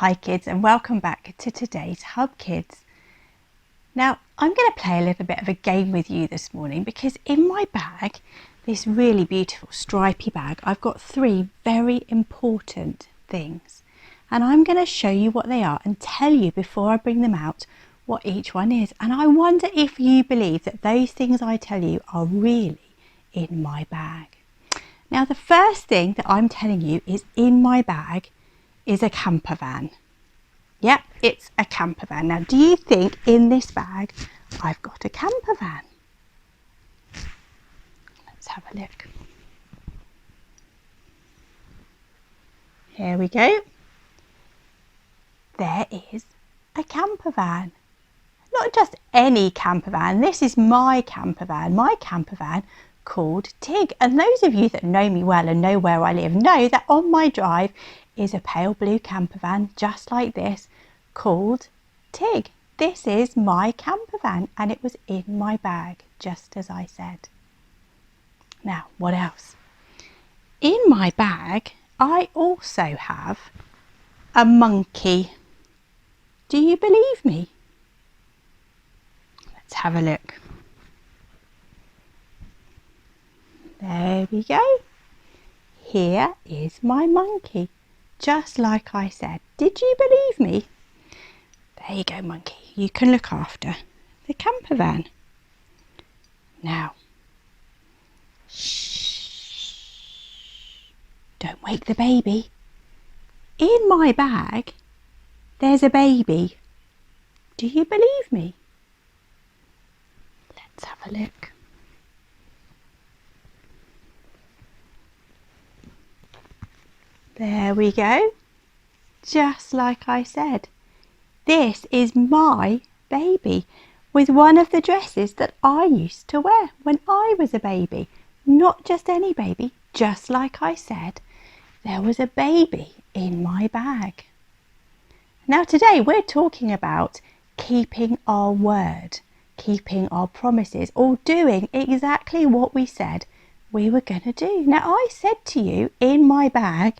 Hi kids, and welcome back to today's Hubkids. Now I'm going to play a little bit of a game with you this morning because in my bag, this really beautiful stripy bag, I've got 3 very important things, and I'm going to show you what they are and tell you before I bring them out what each one is. And I wonder if you believe that those things I tell you are really in my bag. Now the first thing that I'm telling you is in my bag is a camper van. Yep, it's a camper van. Now, do you think in this bag I've got a camper van? Let's have a look. Here we go. There is a camper van. Not just any camper van. This is my camper van called Tig. And those of you that know me well and know where I live know that on my drive is a pale blue camper van just like this called Tig. This is my camper van and it was in my bag just as I said. Now what else? In my bag I also have a monkey. Do you believe me? Let's have a look. There we go. Here is my monkey. Just like I said. Did you believe me? There you go, monkey. You can look after the camper van. Now, shh. Don't wake the baby. In my bag, there's a baby. Do you believe me? Let's have a look. There we go, just like I said. This is my baby with one of the dresses that I used to wear when I was a baby. Not just any baby, just like I said, there was a baby in my bag. Now today we're talking about keeping our word, keeping our promises, or doing exactly what we said we were going to do. Now I said to you in my bag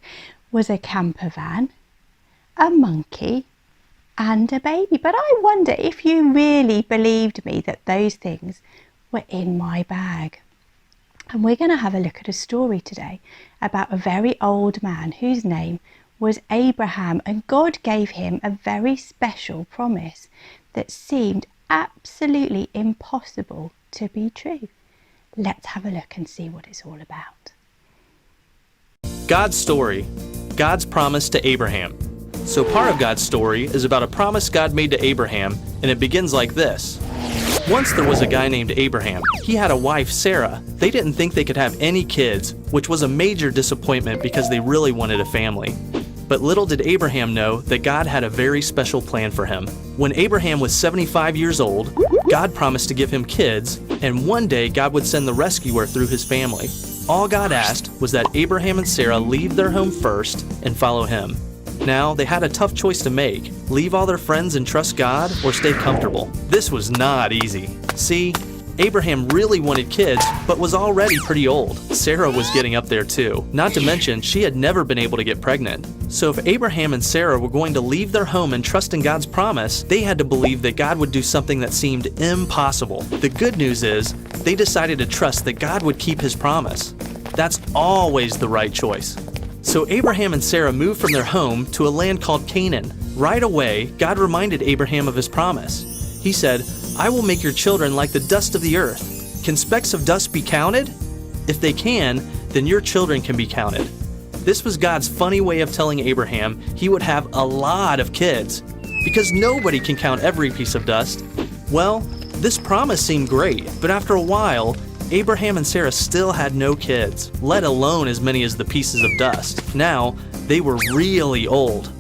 was a camper van, a monkey and a baby, but I wonder if you really believed me that those things were in my bag. And we're going to have a look at a story today about a very old man whose name was Abraham, and God gave him a very special promise that seemed absolutely impossible to be true. Let's have a look and see what it's all about. God's story. God's promise to Abraham. So part of God's story is about a promise God made to Abraham, and it begins like this. Once there was a guy named Abraham. He had a wife, Sarah. They didn't think they could have any kids, which was a major disappointment because they really wanted a family. But little did Abraham know that God had a very special plan for him. When Abraham was 75 years old, God promised to give him kids, and one day God would send the rescuer through his family. All God asked was that Abraham and Sarah leave their home first and follow him. Now, they had a tough choice to make. Leave all their friends and trust God, or stay comfortable. This was not easy. See, Abraham really wanted kids, but was already pretty old. Sarah was getting up there too. Not to mention, she had never been able to get pregnant. So if Abraham and Sarah were going to leave their home and trust in God's promise, they had to believe that God would do something that seemed impossible. The good news is, they decided to trust that God would keep his promise. That's always the right choice. So Abraham and Sarah moved from their home to a land called Canaan. Right away, God reminded Abraham of his promise. He said, I will make your children like the dust of the earth. Can specks of dust be counted? If they can, then your children can be counted. This was God's funny way of telling Abraham he would have a lot of kids, because nobody can count every piece of dust. Well, this promise seemed great, but after a while, Abraham and Sarah still had no kids, let alone as many as the pieces of dust. Now, they were really old.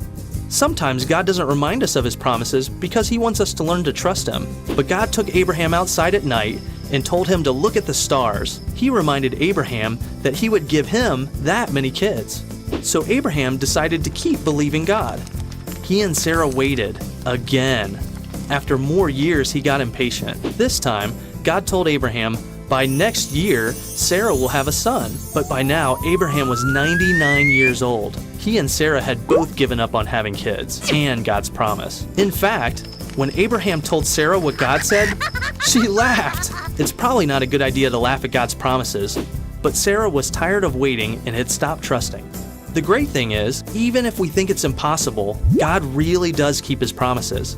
Sometimes God doesn't remind us of his promises because he wants us to learn to trust him. But God took Abraham outside at night and told him to look at the stars. He reminded Abraham that he would give him that many kids. So Abraham decided to keep believing God. He and Sarah waited again. After more years, he got impatient. This time, God told Abraham, By next year, Sarah will have a son, but by now, Abraham was 99 years old. He and Sarah had both given up on having kids and God's promise. In fact, when Abraham told Sarah what God said, she laughed. It's probably not a good idea to laugh at God's promises, but Sarah was tired of waiting and had stopped trusting. The great thing is, even if we think it's impossible, God really does keep his promises.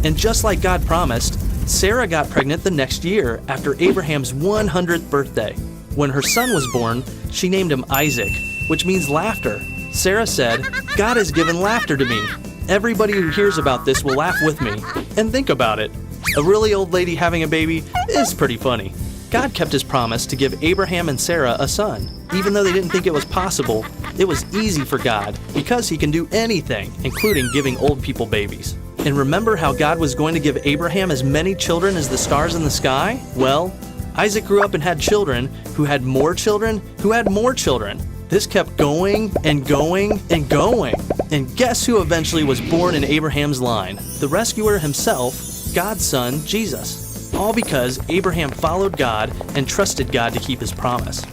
And just like God promised, Sarah got pregnant the next year after Abraham's 100th birthday. When her son was born, she named him Isaac, which means laughter. Sarah said, "God has given laughter to me. Everybody who hears about this will laugh with me." And think about it. A really old lady having a baby is pretty funny. God kept his promise to give Abraham and Sarah a son. Even though they didn't think it was possible, it was easy for God because he can do anything, including giving old people babies. And remember how God was going to give Abraham as many children as the stars in the sky? Well, Isaac grew up and had children who had more children who had more children. This kept going and going and going. And guess who eventually was born in Abraham's line? The rescuer himself, God's son, Jesus. All because Abraham followed God and trusted God to keep his promise.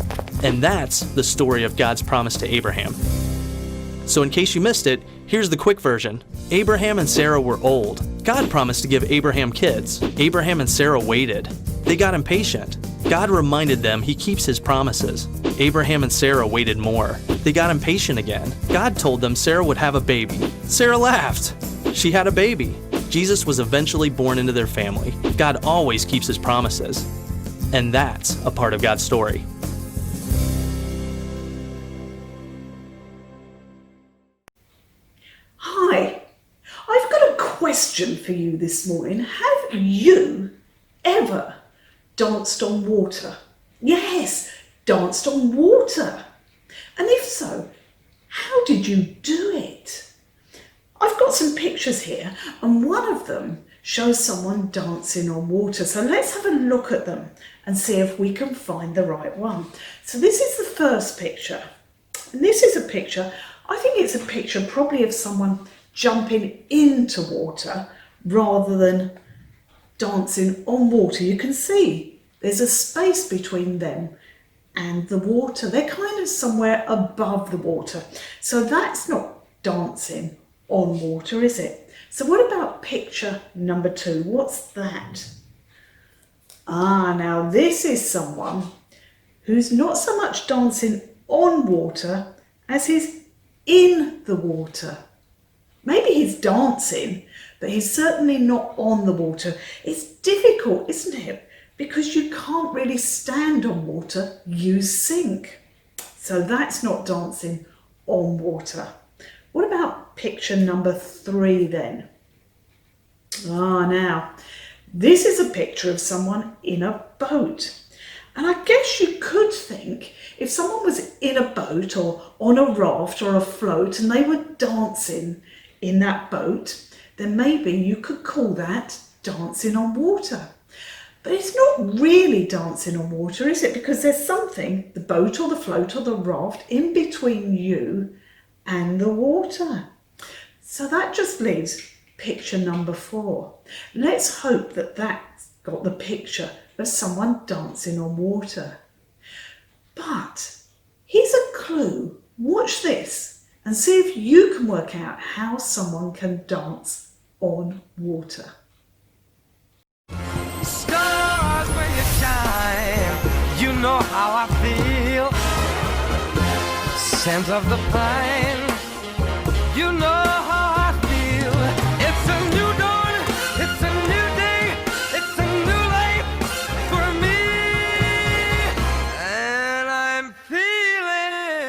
And that's the story of God's promise to Abraham. So in case you missed it, here's the quick version. Abraham and Sarah were old. God promised to give Abraham kids. Abraham and Sarah waited. They got impatient. God reminded them he keeps his promises. Abraham and Sarah waited more. They got impatient again. God told them Sarah would have a baby. Sarah laughed. She had a baby. Jesus was eventually born into their family. God always keeps his promises. And that's a part of God's story. Hi, I've got a question for you this morning. Have you ever danced on water? Yes, danced on water. And if so, how did you do it? I've got some pictures here, and one of them shows someone dancing on water. So let's have a look at them and see if we can find the right one. So this is the first picture. And this is a picture, I think it's a picture probably of someone jumping into water rather than dancing on water. You can see there's a space between them and the water. They're kind of somewhere above the water. So that's not dancing on water, is it? So what about picture number 2? What's that? Now this is someone who's not so much dancing on water as he's in the water. Maybe he's dancing, but he's certainly not on the water. It's difficult, isn't it? Because you can't really stand on water, you sink. So that's not dancing on water. What about picture number 3 then? Now, this is a picture of someone in a boat. And I guess you could think if someone was in a boat or on a raft or a float and they were dancing in that boat, then maybe you could call that dancing on water. But it's not really dancing on water, is it? Because there's something, the boat or the float or the raft, in between you and the water. So that just leaves picture number 4. Let's hope that that's got the picture of someone dancing on water. But here's a clue. Watch this and see if you can work out how someone can dance on water. Stars when you shine, you know how I feel. Scent of the pine, you know how I feel. It's a new dawn, it's a new day, it's a new life for me. And I'm feeling.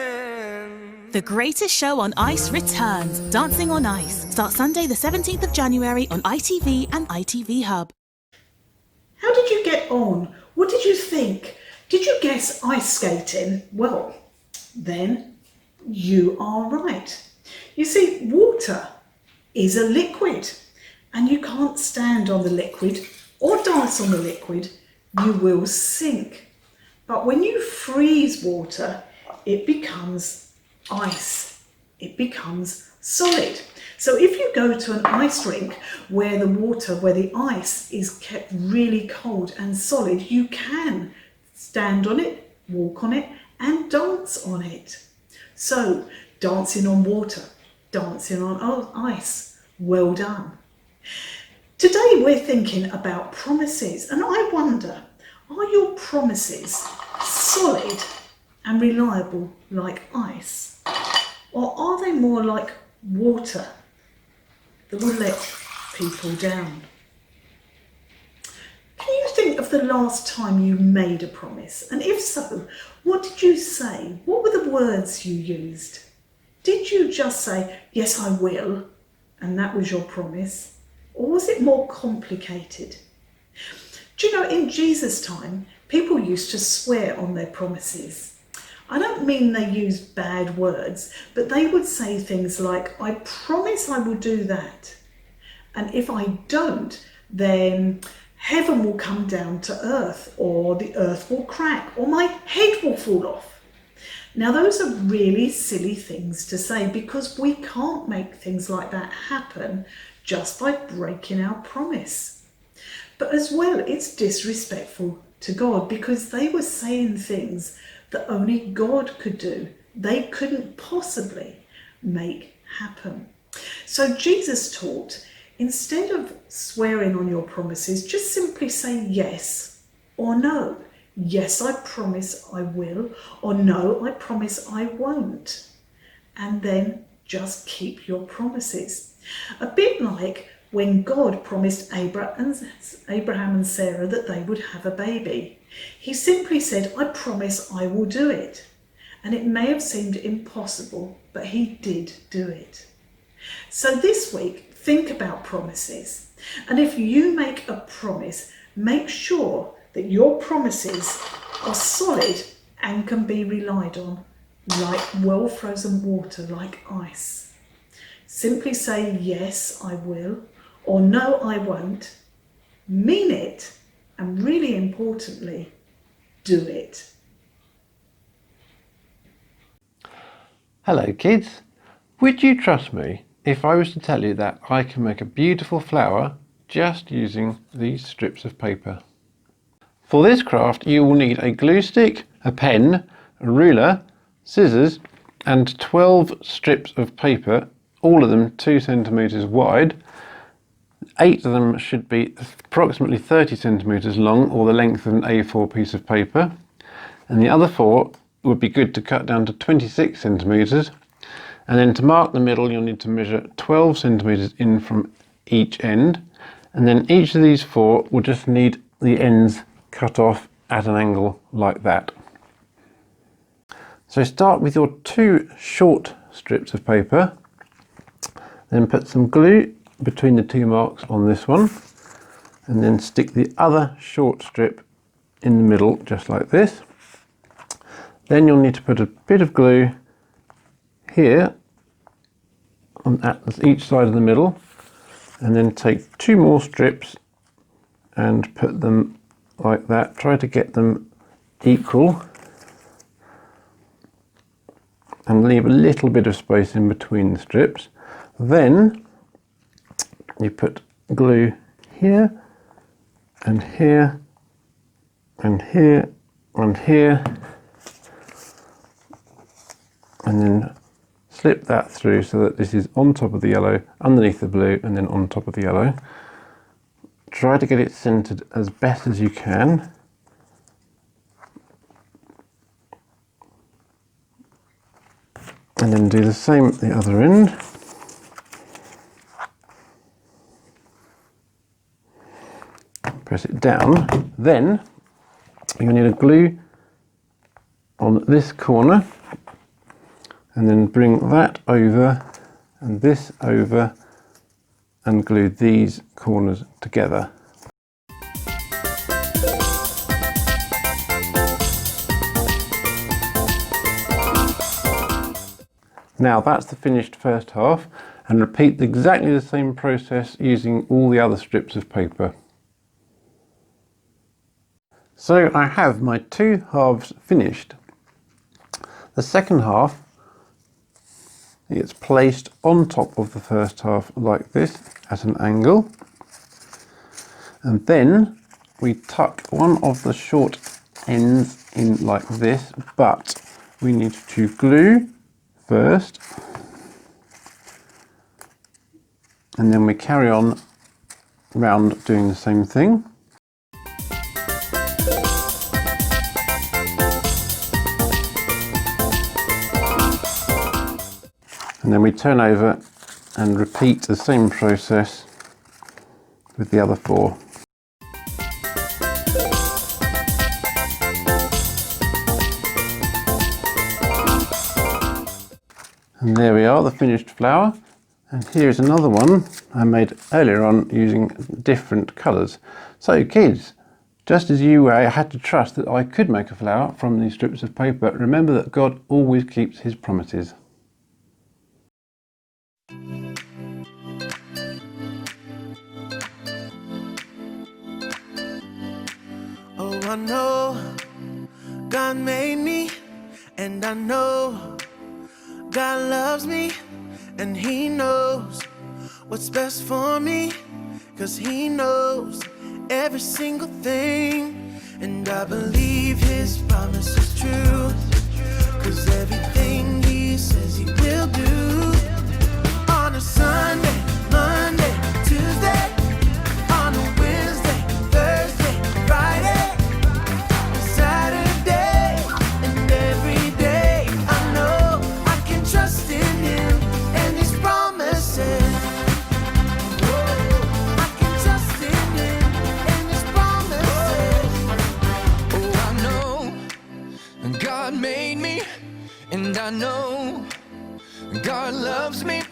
The Greatest Show on Ice returns. Dancing on Ice starts Sunday the 17th of January on ITV and ITV Hub. How did you get on? What did you think? Did you guess ice skating? Well, then you are right. You see, water is a liquid and you can't stand on the liquid or dance on the liquid. You will sink. But when you freeze water, it becomes ice. It becomes solid. So if you go to an ice rink where the ice is kept really cold and solid, you can stand on it, walk on it, and dance on it. So, dancing on water, dancing on ice. Well done. Today we're thinking about promises, and I wonder, are your promises solid and reliable like ice? Or are they more like water that will let people down? Can you think of the last time you made a promise? And if so, what did you say? What were the words you used? Did you just say, yes, I will, and that was your promise? Or was it more complicated? Do you know, in Jesus' time, people used to swear on their promises. I don't mean they used bad words, but they would say things like, I promise I will do that. And if I don't, then heaven will come down to earth, or the earth will crack, or my head will fall off. Now, those are really silly things to say, because we can't make things like that happen just by breaking our promise. But as well, it's disrespectful to God, because they were saying things that only God could do. They couldn't possibly make happen. So Jesus taught, instead of swearing on your promises, just simply say yes or no. Yes, I promise I will, or no, I promise I won't. And then just keep your promises. A bit like when God promised Abraham and Sarah that they would have a baby. He simply said, I promise I will do it. And it may have seemed impossible, but he did do it. So this week, think about promises. And if you make a promise, make sure that your promises are solid and can be relied on, like well-frozen water, like ice. Simply say, yes, I will, or no, I won't. Mean it, and really importantly, do it. Hello kids, would you trust me if I was to tell you that I can make a beautiful flower just using these strips of paper? For this craft you will need a glue stick, a pen, a ruler, scissors and 12 strips of paper, all of them 2 centimetres wide. 8 of them should be approximately 30 centimetres long, or the length of an A4 piece of paper, and the other 4 would be good to cut down to 26 centimetres. And then to mark the middle you'll need to measure 12 centimetres in from each end, and then each of these 4 will just need the ends cut off at an angle like that. So start with your 2 short strips of paper, then put some glue between the 2 marks on this one, and then stick the other short strip in the middle just like this. Then you'll need to put a bit of glue here at each side of the middle, and then take 2 more strips and put them like that. Try to get them equal and leave a little bit of space in between the strips. Then you put glue here and here and here and here, and then slip that through so that this is on top of the yellow, underneath the blue, and then on top of the yellow. Try to get it centered as best as you can. And then do the same at the other end. Press it down. Then you need a glue on this corner, and then bring that over and this over and glue these corners together. Now that's the finished first half, and repeat exactly the same process using all the other strips of paper. So I have my 2 halves finished. The second half, it's placed on top of the first half like this at an angle, and then we tuck one of the short ends in like this, but we need to glue first, and then we carry on round doing the same thing. And then we turn over and repeat the same process with the other 4. And there we are, the finished flower. And here's another one I made earlier on using different colours. So kids, just as you had to trust that I could make a flower from these strips of paper, remember that God always keeps his promises. Oh, I know God made me, and I know God loves me, and he knows what's best for me, 'cause he knows every single thing. And I believe his promise is true, 'cause everything he says he will do. On a Sunday, Monday, Tuesday, on a Wednesday, Thursday, Friday, Saturday, and every day I know I can trust in him and his promises. I can trust in him and his promises. Oh, I know God made me, and I know God loves me.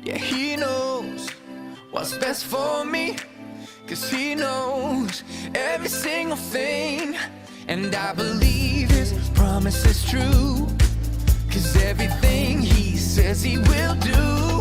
Yeah, he knows what's best for me, 'cause he knows every single thing. And I believe his promise is true, 'cause everything he says he will do.